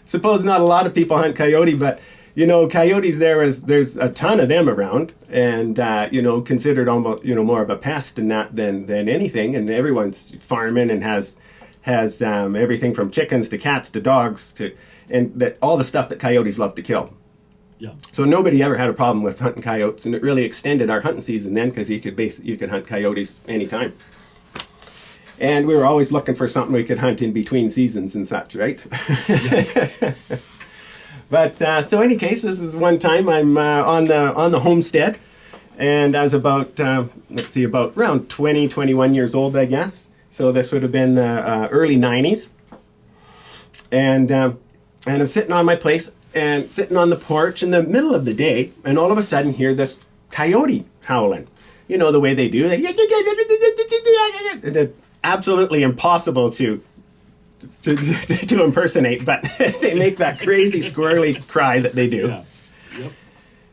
Suppose not a lot of people hunt coyote, but coyotes there's a ton of them around, and considered almost more of a pest than anything, and everyone's farming and has everything from chickens to cats to dogs and that all the stuff that coyotes love to kill. Yeah. So nobody ever had a problem with hunting coyotes, and it really extended our hunting season then because you could hunt coyotes anytime. And we were always looking for something we could hunt in between seasons and such, right? Yeah. But so any case, this is one time I'm on the homestead, and I was about around 20, 21 years old, I guess. So this would have been the early 90s, and I'm sitting on my place and sitting on the porch in the middle of the day, and all of a sudden hear this coyote howling. You know the way they do. It's absolutely impossible to impersonate, but they make that crazy squirrely cry that they do. Yeah. Yep.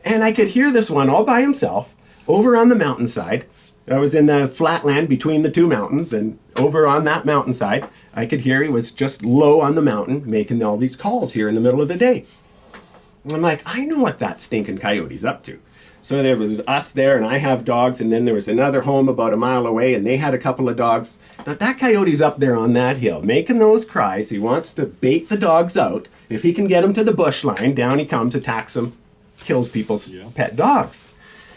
And I could hear this one all by himself over on the mountainside. I was in the flatland between the two mountains, and over on that mountainside, I could hear he was just low on the mountain making all these calls here in the middle of the day. And I'm like, I know what that stinking coyote's up to. So there was us there, and I have dogs, and then there was another home about a mile away, and they had a couple of dogs. Now that coyote's up there on that hill, making those cries. He wants to bait the dogs out. If he can get them to the bush line, down he comes, attacks them, kills people's pet dogs.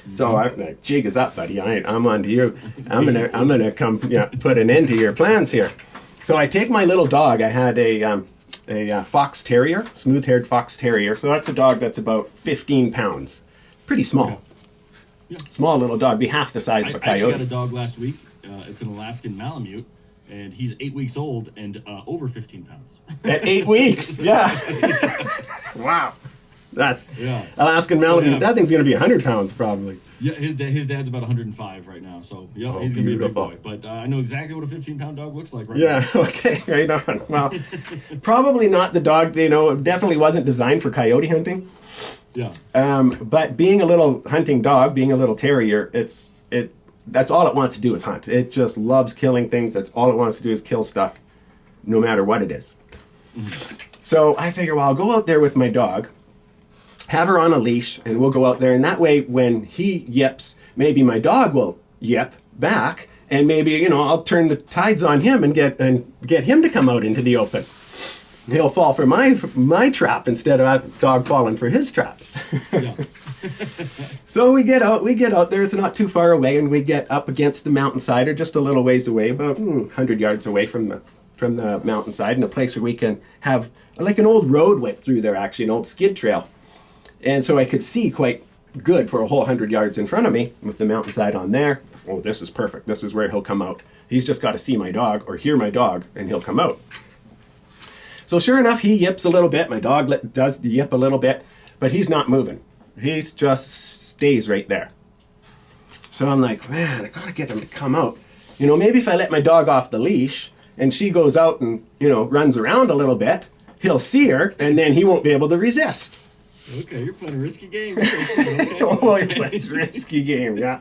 So I'm like, jig is up, buddy. I'm on to you. I'm gonna come put an end to your plans here. So I take my little dog. I had a fox terrier, smooth-haired fox terrier. So that's a dog that's about 15 pounds. Pretty small. Okay. Yeah. Small little dog, be half the size of a I actually coyote. got a dog last week. It's an Alaskan Malamute, and he's 8 weeks old and over 15 pounds. At 8 weeks, yeah. Wow. That's Alaskan Malamute. Yeah. That thing's going to be 100 pounds probably. Yeah, his dad's about 105 right now, so he's gonna be a big beautiful. boy. But I know exactly what a 15-pound dog looks like right Yeah, okay, right on. Well, probably not the dog, definitely wasn't designed for coyote hunting. now. Yeah. But being a little hunting dog, being a little terrier, that's all it wants to do is hunt. It just loves killing things. That's all it wants to do is kill stuff, no matter what it is. Mm-hmm. So I figure, well, I'll go out there with my dog, have her on a leash, and we'll go out there. And that way, when he yips, maybe my dog will yip back, and maybe, you know, I'll turn the tides on him and get him to come out into the open. He'll fall for my trap instead of a dog falling for his trap. Yeah. So we get out there. It's not too far away, and we get up against the mountainside, or just a little ways away, about 100 yards away from the mountainside, in a place where we can have like an old road went through there, actually, an old skid trail. And so I could see quite good for a whole 100 yards in front of me with the mountainside on there. Oh, this is perfect. This is where he'll come out. He's just got to see my dog or hear my dog, and he'll come out. So sure enough, he yips a little bit. My dog does yip a little bit, but he's not moving. He's just stays right there. So I'm like, man, I gotta get him to come out. You know, maybe if I let my dog off the leash and she goes out and, you know, runs around a little bit, he'll see her, and then he won't be able to resist. Okay, you're playing a risky game. Okay. Oh, it's a risky game, yeah.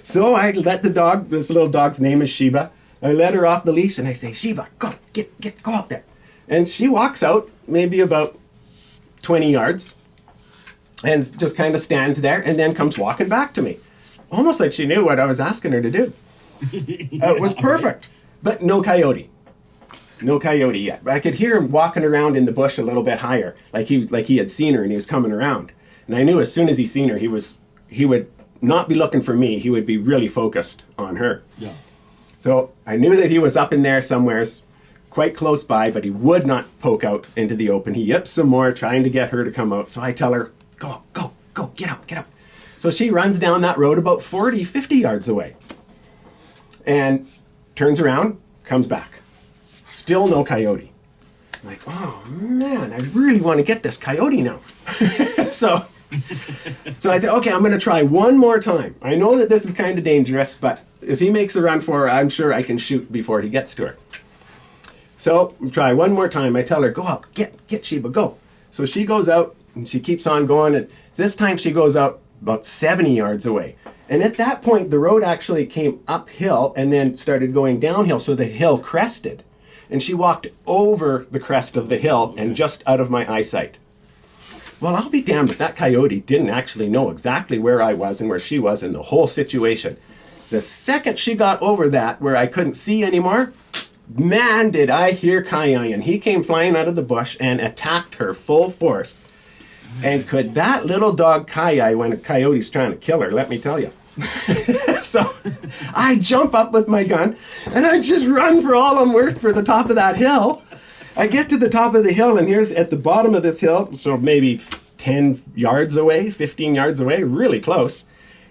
So I let the dog, this little dog's name is Sheba, I let her off the leash, and I say, Sheba, go out there. And she walks out maybe about 20 yards and just kind of stands there, and then comes walking back to me. Almost like she knew what I was asking her to do. It was perfect, but no coyote. No coyote yet. But I could hear him walking around in the bush a little bit higher, like he had seen her and he was coming around. And I knew as soon as he seen her, he would not be looking for me. He would be really focused on her. Yeah. So I knew that he was up in there somewheres, quite close by, but he would not poke out into the open. He yips some more, trying to get her to come out. So I tell her, go, get up. So she runs down that road about 40, 50 yards away and turns around, comes back. Still no coyote. I'm like, oh man, I really want to get this coyote now. So I thought, okay, I'm going to try one more time. I know that this is kind of dangerous, but if he makes a run for her, I'm sure I can shoot before he gets to her. So try one more time. I tell her, go out, get Sheba, go. So she goes out and she keeps on going. And this time she goes out about 70 yards away. And at that point, the road actually came uphill and then started going downhill. So the hill crested. And she walked over the crest of the hill and just out of my eyesight. Well, I'll be damned if that coyote didn't actually know exactly where I was and where she was in the whole situation. The second she got over that, where I couldn't see anymore, man, did I hear Cayenne. He came flying out of the bush and attacked her full force. And could that little dog Cayenne, when a coyote's trying to kill her, let me tell you. So I jump up with my gun and I just run for all I'm worth for the top of that hill. I get to the top of the hill, and here's at the bottom of this hill, so maybe 10 yards away, 15 yards away, really close,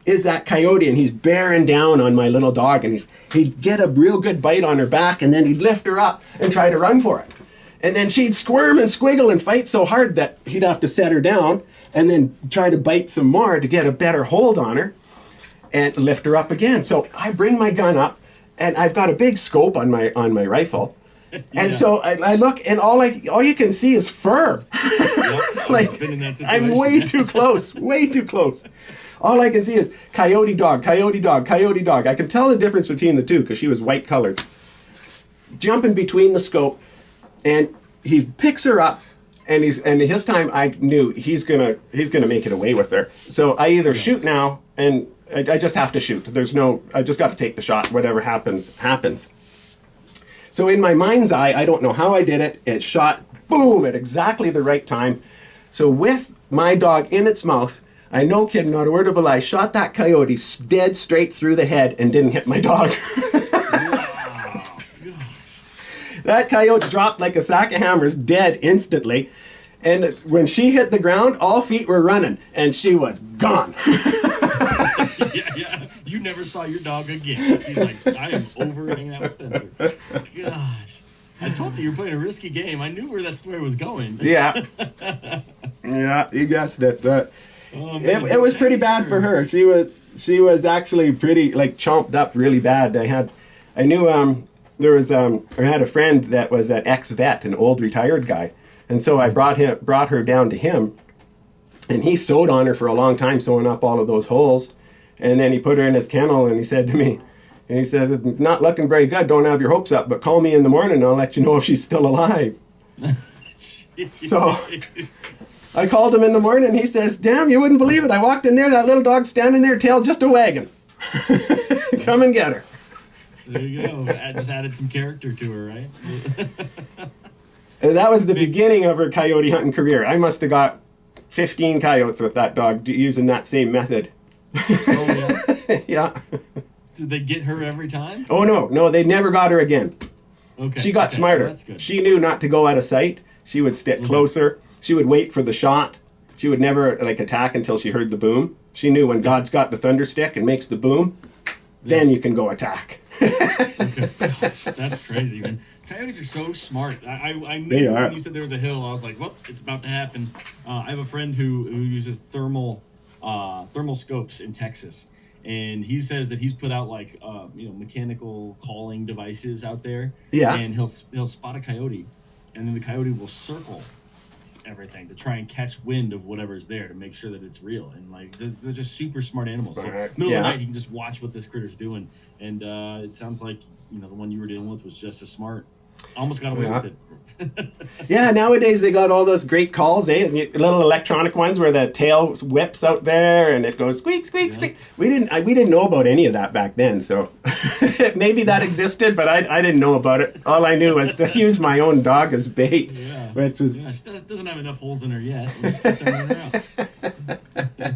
is that coyote, and he's bearing down on my little dog, and he'd get a real good bite on her back, and then he'd lift her up and try to run for it. And then she'd squirm and squiggle and fight so hard that he'd have to set her down and then try to bite some more to get a better hold on her and lift her up again. So I bring my gun up, and I've got a big scope on my rifle. And so I look, and all you can see is fur. Yep, Like, I'm way too close. All I can see is coyote dog. I can tell the difference between the two because she was white colored. Jumping between the scope, and he picks her up, and his time I knew he's gonna make it away with her. So I either shoot now, and I just have to shoot. I just got to take the shot. Whatever happens, happens. So in my mind's eye, I don't know how I did it. It shot, boom, at exactly the right time. So with my dog in its mouth, I no kidding, not a word of a lie, shot that coyote dead straight through the head and didn't hit my dog. That coyote dropped like a sack of hammers, dead instantly. And when she hit the ground, all feet were running, and she was gone. Yeah. You never saw your dog again. She's like, I am over hanging out with Spencer. Gosh. I told you were playing a risky game. I knew where that story was going. Yeah. Yeah, you guessed it. But Oh, man, it was pretty bad for her. She was actually pretty, like, chomped up really bad. I had a friend that was an ex-vet, an old retired guy. And so I brought her down to him, and he sewed on her for a long time, sewing up all of those holes. And then he put her in his kennel, and he said to me, and he says, "It's not looking very good. Don't have your hopes up, but call me in the morning and I'll let you know if she's still alive." So I called him in the morning. He says, "Damn, you wouldn't believe it. I walked in there. That little dog's standing there, tail just a wagging. Come and get her." There you go. Just added some character to her, right? And that was the beginning of her coyote hunting career. I must have got 15 coyotes with that dog using that same method. Oh, yeah. Yeah. Did they get her every time? Oh, no, they never got her again. Okay. She got okay, smarter. That's good. She knew not to go out of sight. She would stick closer. She would wait for the shot. She would never attack until she heard the boom. She knew when God's got the thunder stick and makes the boom, then you can go attack. Okay. That's crazy, man. Coyotes are so smart. I knew They are. when you said there was a hill, I was like, well, it's about to happen. I have a friend who uses thermal scopes in Texas. And he says that he's put out mechanical calling devices out there. Yeah. And he'll spot a coyote, and then the coyote will circle everything to try and catch wind of whatever's there to make sure that it's real. And they're just super smart animals. Smart. So middle Yeah. of the night, you can just watch what this critter's doing. And it sounds like the one you were dealing with was just as smart. Almost got away with it. Yeah, nowadays they got all those great calls, little electronic ones where the tail whips out there and it goes squeak, squeak, squeak. We didn't know about any of that back then, so maybe that existed, but I didn't know about it. All I knew was to use my own dog as bait, Yeah. which was... Yeah, she doesn't have enough holes in her yet. Let's keep sending her out.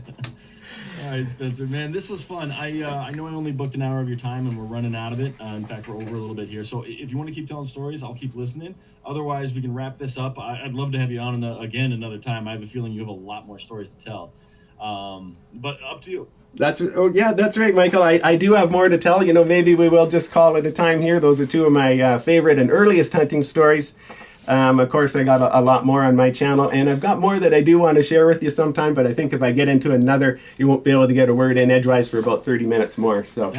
All right, Spencer, man, this was fun. I know I only booked an hour of your time, and we're running out of it. In fact, we're over a little bit here. So if you want to keep telling stories, I'll keep listening. Otherwise, we can wrap this up. I'd love to have you on again another time. I have a feeling you have a lot more stories to tell. But up to you. That's right, Michael. I do have more to tell. Maybe we will just call it a time here. Those are two of my favorite and earliest hunting stories. Of course, I got a lot more on my channel, and I've got more that I do want to share with you sometime, but I think if I get into another, you won't be able to get a word in edgewise for about 30 minutes more. So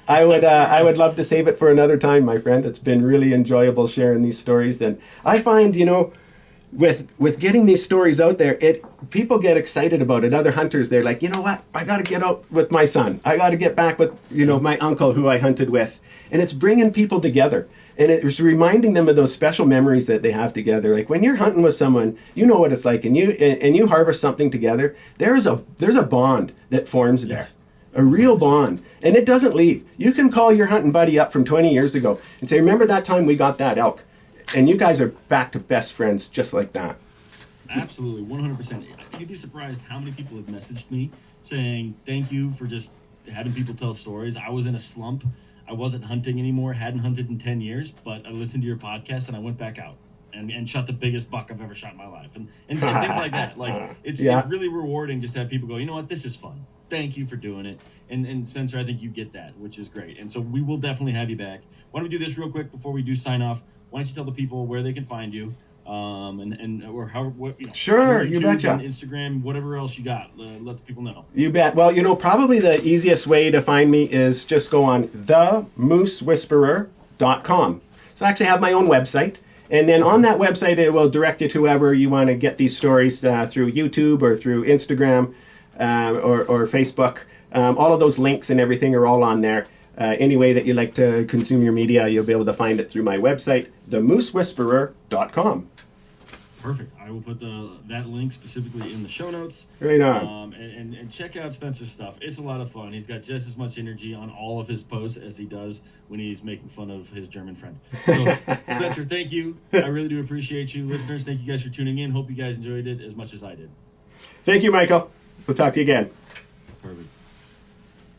I would love to save it for another time, my friend. It's been really enjoyable sharing these stories, and I find, with getting these stories out there, people get excited about it. Other hunters, they're like, you know what? I got to get out with my son. I got to get back with, my uncle who I hunted with. And it's bringing people together. And it's reminding them of those special memories that they have together. Like when you're hunting with someone, you know what it's like, and you harvest something together. There's a bond that forms there. Yes. A real bond. And it doesn't leave. You can call your hunting buddy up from 20 years ago and say, remember that time we got that elk? And you guys are back to best friends just like that. Absolutely, 100%. You'd be surprised how many people have messaged me saying, thank you for just having people tell stories. I was in a slump. I wasn't hunting anymore, hadn't hunted in 10 years, but I listened to your podcast and I went back out and shot the biggest buck I've ever shot in my life. And things like that. It's really rewarding just to have people go, you know what, this is fun. Thank you for doing it. And Spencer, I think you get that, which is great. And so we will definitely have you back. Why don't we do this real quick before we do sign off? Why don't you tell the people where they can find you, or how Sure, YouTube you betcha. and Instagram, whatever else you got. Let the people know. You bet. Well, probably the easiest way to find me is just go on themoosewhisperer.com. So I actually have my own website. And then on that website, it will direct you to whoever you want to get these stories through YouTube or through Instagram or Facebook. All of those links and everything are all on there. Any way that you like to consume your media, you'll be able to find it through my website, themoosewhisperer.com. Perfect. I will put that link specifically in the show notes. Right on. And check out Spencer's stuff. It's a lot of fun. He's got just as much energy on all of his posts as he does when he's making fun of his German friend. So, Spencer, thank you. I really do appreciate you. Listeners, thank you guys for tuning in. Hope you guys enjoyed it as much as I did. Thank you, Michael. We'll talk to you again. Perfect.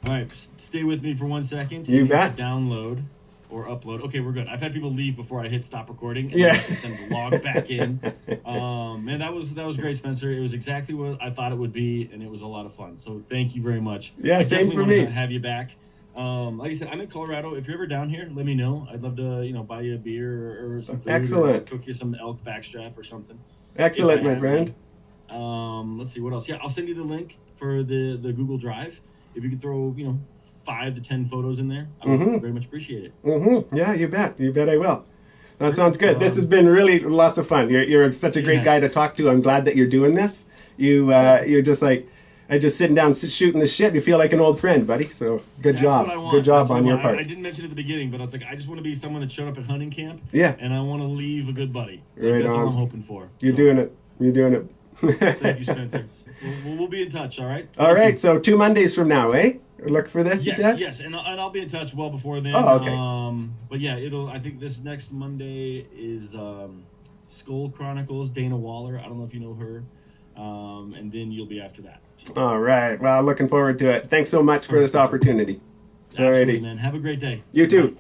All right, stay with me for 1 second. You bet. Download or upload. Okay, we're good. I've had people leave before I hit stop recording, and Yeah. then log back in. Man, that was great, Spencer. It was exactly what I thought it would be, and it was a lot of fun. So thank you very much. Yeah, I same definitely for me. want to have you back. Like I said, I'm in Colorado. If you're ever down here, let me know. I'd love to, buy you a beer or some food. Excellent. Or cook you some elk backstrap or something. Excellent, If I my have friend. any. Let's see what else. Yeah, I'll send you the link for the Google Drive. If you could throw 5 to 10 photos in there, I would very much appreciate it. Mm-hmm. Yeah, you bet. You bet I will. That sounds good. This has been really lots of fun. You're such a great guy to talk to. I'm glad that you're doing this. You're just like, just sitting down shooting the shit. You feel like an old friend, buddy. So good That's job. what I want. Good job That's what on I your want. part. I didn't mention it at the beginning, but I was like, I just want to be someone that showed up at hunting camp. Yeah. And I want to leave a good buddy. Right That's all on. I'm hoping for. You're So, doing it. You're doing it. Thank you, Spencer. We'll be in touch. All right. All right, so 2 Mondays from now, eh? Look for this, Yes, you said? yes, and I'll be in touch well before then. Oh, okay. But yeah, I think this next Monday is Skull Chronicles, Dana Waller. I don't know if you know her. And then you'll be after that. So, All right, well, looking forward to it. Thanks so much for this opportunity. absolutely, Alrighty. man. Have a great day. You too.